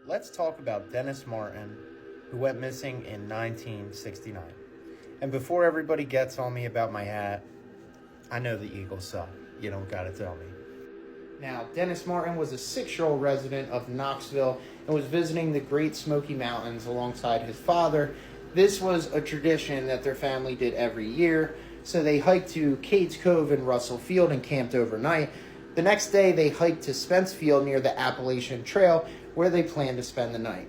let's talk about Dennis Martin, who went missing in 1969. And before everybody gets on me about my hat, I know the Eagles suck. You don't gotta tell me. Now, Dennis Martin was a 6-year-old resident of Knoxville and was visiting the Great Smoky Mountains alongside his father. This was a tradition that their family did every year. So they hiked to Cades Cove in Russell Field and camped overnight. The next day, they hiked to Spence Field near the Appalachian Trail, where they planned to spend the night.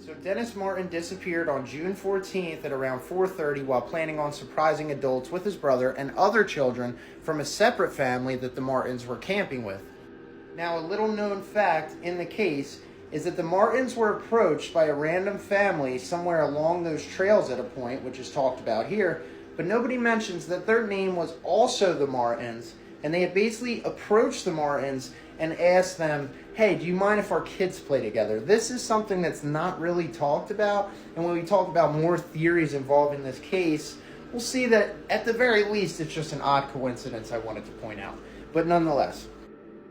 So Dennis Martin disappeared on June 14th at around 4:30 while planning on surprising adults with his brother and other children from a separate family that the Martins were camping with. Now, a little known fact in the case is that the Martins were approached by a random family somewhere along those trails at a point, which is talked about here, but nobody mentions that their name was also the Martins, and they had basically approached the Martins and asked them, hey, do you mind if our kids play together? This is something that's not really talked about, and when we talk about more theories involving this case, we'll see that at the very least it's just an odd coincidence I wanted to point out. But nonetheless,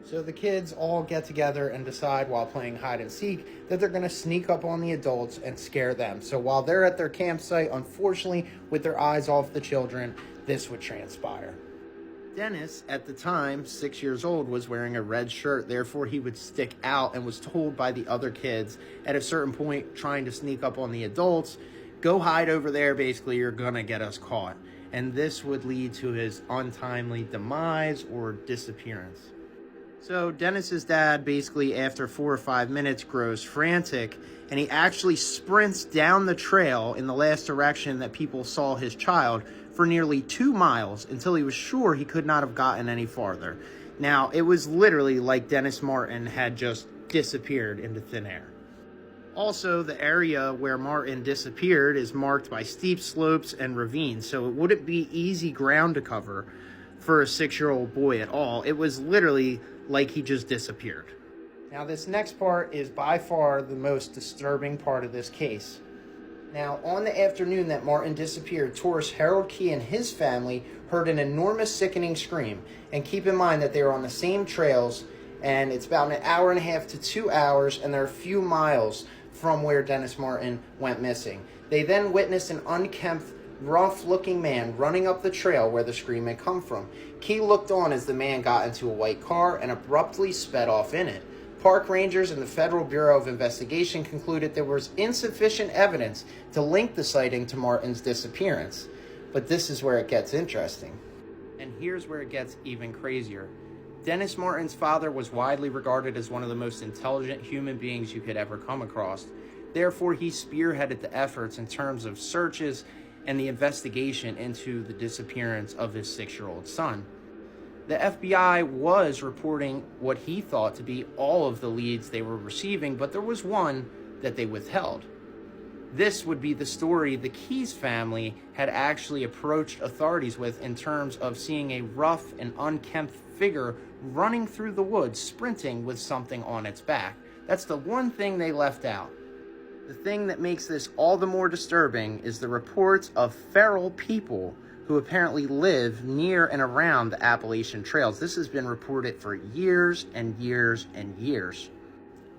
so the kids all get together and decide while playing hide and seek that they're going to sneak up on the adults and scare them. So while they're at their campsite, unfortunately, with their eyes off the children, this would transpire. Dennis, at the time, 6 years old, was wearing a red shirt. Therefore, he would stick out and was told by the other kids at a certain point trying to sneak up on the adults, go hide over there, basically, you're going to get us caught. And this would lead to his untimely demise or disappearance. So Dennis's dad, basically after 4 or 5 minutes, grows frantic, and he actually sprints down the trail in the last direction that people saw his child for nearly 2 miles until he was sure he could not have gotten any farther. Now, it was literally like Dennis Martin had just disappeared into thin air. Also, the area where Martin disappeared is marked by steep slopes and ravines, so it wouldn't be easy ground to cover for a 6-year-old boy at all. It was literally like he just disappeared. Now, this next part is by far the most disturbing part of this case. Now, on the afternoon that Martin disappeared, tourist Harold Key and his family heard an enormous sickening scream. And keep in mind that they were on the same trails, and it's about an hour and a half to 2 hours, and they're a few miles from where Dennis Martin went missing. They then witnessed an unkempt, rough-looking man running up the trail where the scream had come from. Key looked on as the man got into a white car and abruptly sped off in it. Park rangers and the Federal Bureau of Investigation concluded there was insufficient evidence to link the sighting to Martin's disappearance. But this is where it gets interesting. And here's where it gets even crazier. Dennis Martin's father was widely regarded as one of the most intelligent human beings you could ever come across. Therefore, he spearheaded the efforts in terms of searches and the investigation into the disappearance of his 6-year-old son. The FBI was reporting what he thought to be all of the leads they were receiving, but there was one that they withheld. This would be the story the Keys family had actually approached authorities with in terms of seeing a rough and unkempt figure running through the woods, sprinting with something on its back. That's the one thing they left out. The thing that makes this all the more disturbing is the reports of feral people who apparently live near and around the Appalachian Trails. This has been reported for years and years and years.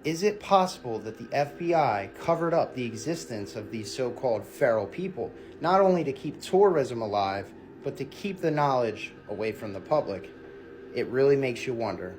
Is it possible that the FBI covered up the existence of these so-called feral people, not only to keep tourism alive, but to keep the knowledge away from the public? It really makes you wonder.